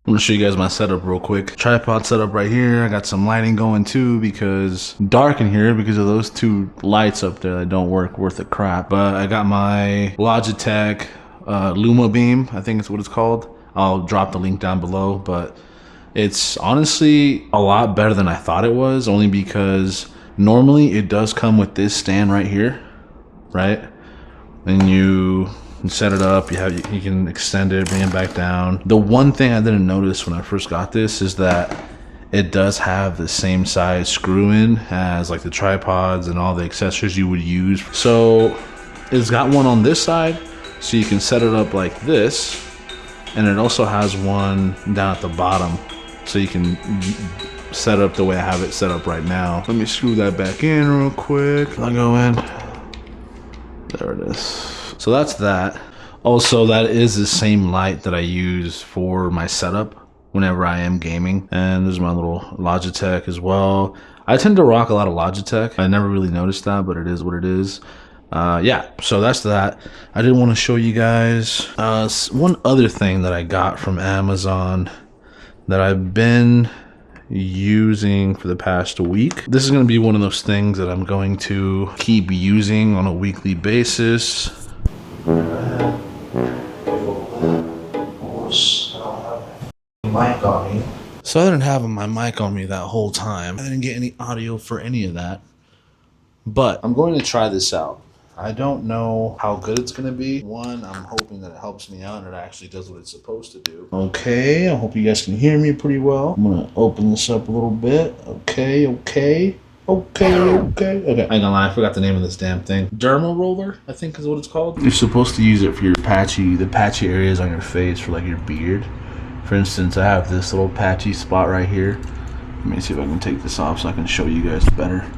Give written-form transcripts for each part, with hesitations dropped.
I'm gonna show you guys my setup real quick. Tripod setup right here. I got some lighting going too because dark in here because of those two lights up there that don't work worth a crap. But I got my Logitech Luma Beam, I think it's what it's called. I'll drop the link down below, but it's honestly a lot better than I thought it was, only because normally it does come with this stand right here, right? And you set it up, you can extend it, bring it back down. The one thing I didn't notice when I first got this is that it does have the same size screw in as like the tripods and all the accessories you would use. So it's got one on this side, so you can set it up like this, and it also has one down at the bottom, so you can set up the way I have it set up right now. Let me screw that back in real quick. I'll go in. There it is. So that's that. Also, that is the same light that I use for my setup whenever I am gaming. And there's my little Logitech as well. I tend to rock a lot of Logitech. I never really noticed that, but it is what it is. Yeah, so that's that. I did want to show you guys one other thing that I got from Amazon that I've been using for the past week. This is going to be one of those things that I'm going to keep using on a weekly basis. Mic on me. So I didn't have my mic on me that whole time. I didn't get any audio for any of that. But I'm going to try this out. I don't know how good it's going to be. One, I'm hoping that it helps me out and it actually does what it's supposed to do. Okay, I hope you guys can hear me pretty well. I'm going to open this up a little bit. Okay. I ain't gonna lie, I forgot the name of this damn thing. Derma Roller, I think is what it's called. You're supposed to use it for the patchy areas on your face, for like your beard. For instance, I have this little patchy spot right here. Let me see if I can take this off so I can show you guys better.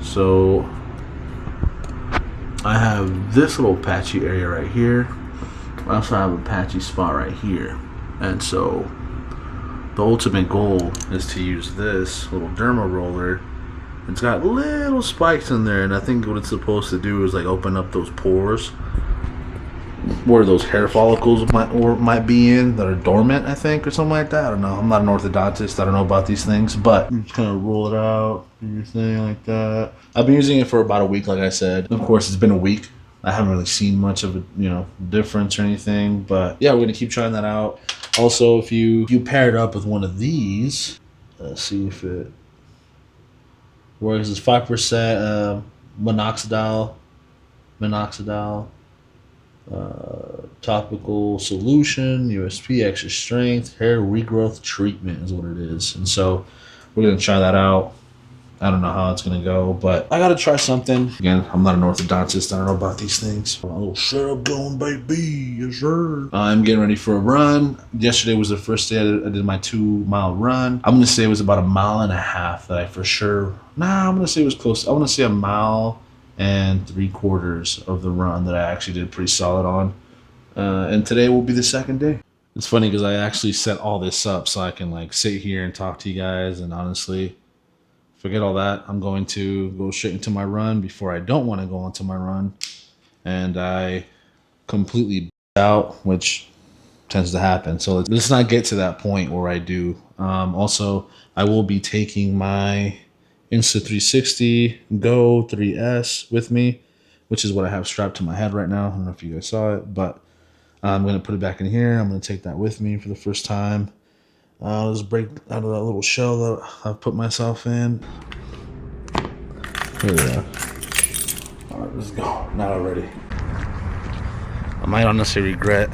So I have this little patchy area right here. I also have a patchy spot right here. And so the ultimate goal is to use this little Derma Roller. It's got little spikes in there, and I think what it's supposed to do is like open up those pores where those hair follicles might be in that are dormant, I think, or something like that. I don't know. I'm not an orthodontist. I don't know about these things, but you just kind of roll it out, do your thing like that. I've been using it for about a week, like I said. Of course, it's been a week. I haven't really seen much of a difference or anything, but yeah, we're gonna keep trying that out. Also, if you pair it up with one of these, let's see if it works. It's 5% Minoxidil, topical solution, USP, extra strength, hair regrowth treatment is what it is. And so we're going to try that out. I don't know how it's going to go, but I got to try something. Again, I'm not an orthodontist. I don't know about these things. A little setup going, baby. Yes, sir. I'm getting ready for a run. Yesterday was the first day I did my 2-mile run. I'm going to say it was about 1.5 miles that I for sure... I'm going to say it was close. I want to say 1.75 miles of the run that I actually did pretty solid on. And today will be the second day. It's funny because I actually set all this up so I can like sit here and talk to you guys, and honestly, forget all that. I'm going to go straight into my run before I don't want to go into my run. And I completely out, which tends to happen. So let's not get to that point where I do. Also, I will be taking my Insta360 Go 3S with me, which is what I have strapped to my head right now. I don't know if you guys saw it, but I'm going to put it back in here. I'm going to take that with me for the first time. Let's break out of that little shell that I've put myself in. Here we are. All right, let's go. Not already. I might honestly regret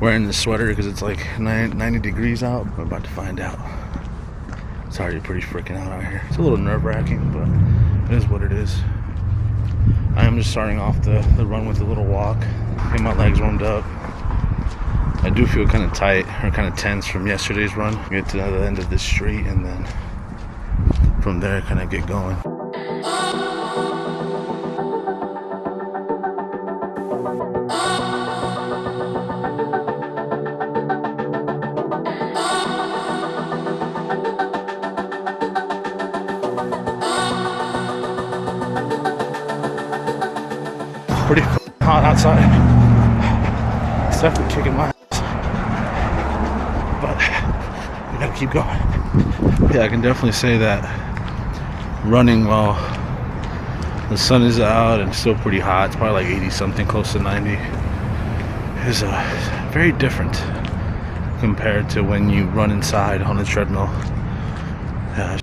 wearing this sweater because it's like 90 degrees out. We're about to find out. It's already pretty freaking out here. It's a little nerve-wracking, but it is what it is. I am just starting off the run with a little walk. Get my legs warmed up. I do feel kind of tight or kind of tense from yesterday's run. Get to the end of this street and then from there kind of get going. Pretty hot outside. It's definitely kicking my ass. Gotta keep going. Yeah, I can definitely say that running while the sun is out and still pretty hot, it's probably like 80 something, close to 90, is very different compared to when you run inside on the treadmill. Yeah,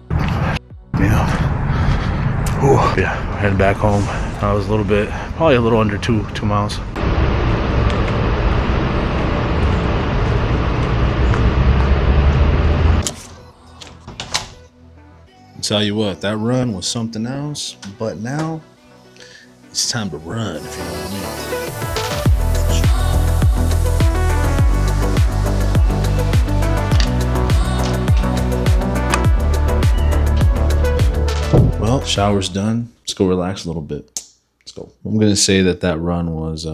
yeah, heading back home. I was probably a little under 2 miles. Tell you what, that run was something else, but now it's time to run, if you know what I mean. Well, shower's done. Let's go relax a little bit. Let's go. I'm gonna say that run was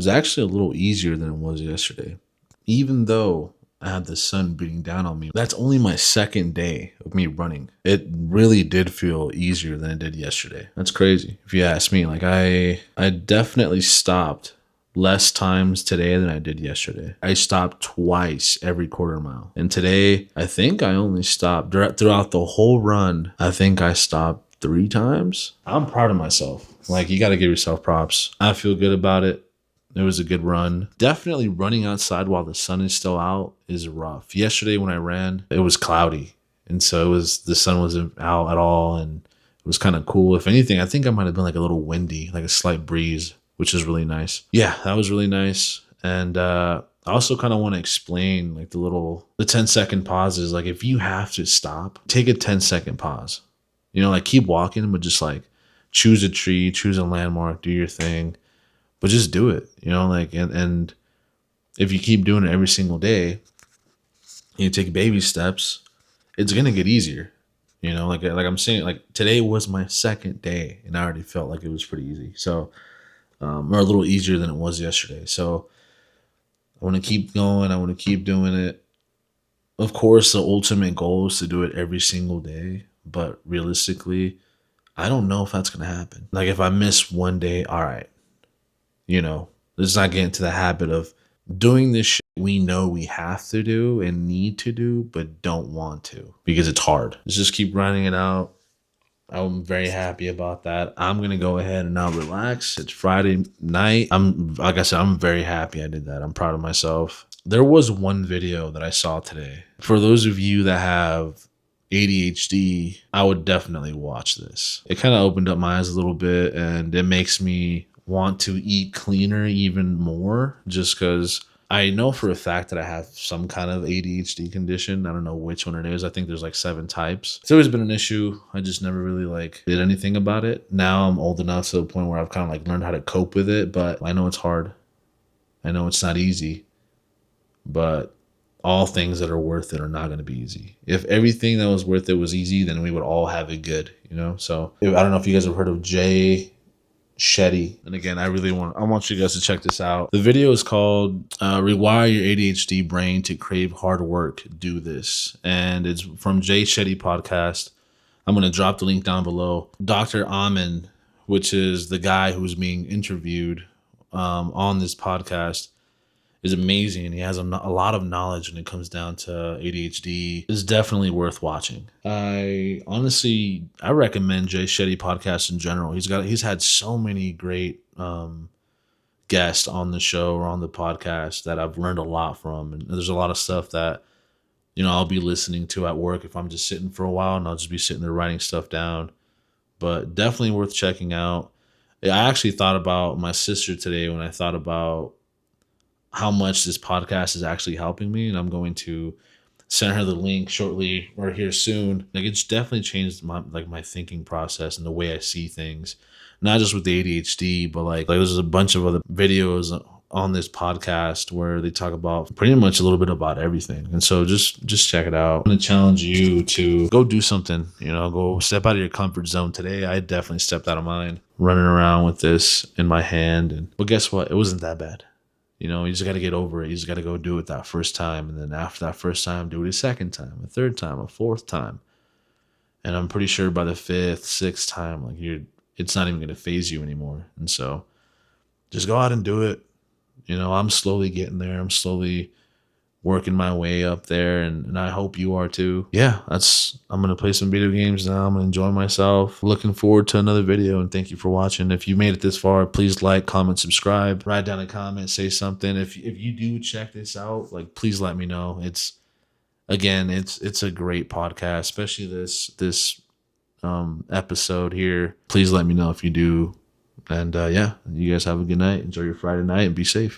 actually a little easier than it was yesterday, even though I had the sun beating down on me. That's only my second day of me running. It really did feel easier than it did yesterday. That's crazy. If you ask me, like I definitely stopped less times today than I did yesterday. I stopped twice every quarter mile. And today, I think I only stopped throughout the whole run. I think I stopped 3 times. I'm proud of myself. Like, you got to give yourself props. I feel good about it. It was a good run. Definitely running outside while the sun is still out is rough. Yesterday when I ran, it was cloudy. And so the sun wasn't out at all. And it was kind of cool. If anything, I think I might have been like a little windy, like a slight breeze, which is really nice. Yeah, that was really nice. And I also kind of want to explain like the 10-second pauses. Like, if you have to stop, take a 10-second pause. You know, like, keep walking, but just like choose a tree, choose a landmark, do your thing. But just do it, you know, like, and if you keep doing it every single day, you take baby steps, it's going to get easier, you know, like I'm saying, like, today was my second day and I already felt like it was pretty easy. So, or a little easier than it was yesterday. So I want to keep going. I want to keep doing it. Of course, the ultimate goal is to do it every single day, but realistically, I don't know if that's going to happen. Like, if I miss one day, all right. You know, let's not get into the habit of doing this shit we know we have to do and need to do, but don't want to because it's hard. Let's just keep running it out. I'm very happy about that. I'm going to go ahead and now relax. It's Friday night. Like I said, I'm very happy I did that. I'm proud of myself. There was one video that I saw today. For those of you that have ADHD, I would definitely watch this. It kind of opened up my eyes a little bit, and it makes me want to eat cleaner even more, just because I know for a fact that I have some kind of ADHD condition. I don't know which one it is. I think there's like 7 types. It's always been an issue. I just never really did anything about it. Now I'm old enough to the point where I've kind of learned how to cope with it, but I know it's hard. I know it's not easy, but all things that are worth it are not going to be easy. If everything that was worth it was easy, then we would all have it good, you know? So I don't know if you guys have heard of Shetty. And again, I want you guys to check this out. The video is called Rewire Your ADHD Brain to Crave Hard Work. Do This. And it's from Shetty Podcast. I'm going to drop the link down below. Dr. Amen, which is the guy who's being interviewed on this podcast, is amazing. He has a lot of knowledge when it comes down to ADHD. It's definitely worth watching. I recommend Shetty Podcast in general. He's had so many great guests on the show or on the podcast that I've learned a lot from. And there's a lot of stuff that, you know, I'll be listening to at work if I'm just sitting for a while, and I'll just be sitting there writing stuff down. But definitely worth checking out. I actually thought about my sister today when I thought about how much this podcast is actually helping me, and I'm going to send her the link shortly or here soon. Like, it's definitely changed my thinking process and the way I see things, not just with the ADHD, but like there's a bunch of other videos on this podcast where they talk about pretty much a little bit about everything. And so just check it out. I'm going to challenge you to go do something, you know, go step out of your comfort zone. Today, I definitely stepped out of mine, running around with this in my hand. But guess what? It wasn't that bad. You know, you just got to get over it. You just got to go do it that first time. And then after that first time, do it a second time, a third time, a fourth time. And I'm pretty sure by the 5th, 6th time, it's not even going to phase you anymore. And so just go out and do it. You know, I'm slowly getting there. I'm slowly working my way up there, and I hope you are too. Yeah, I'm gonna play some video games now. I'm gonna enjoy myself. Looking forward to another video, and thank you for watching. If you made it this far, please like, comment, subscribe, write down a comment, say something. If you do check this out, like, please let me know. It's a great podcast, especially this episode here. Please let me know if you do. And yeah, you guys have a good night. Enjoy your Friday night and be safe.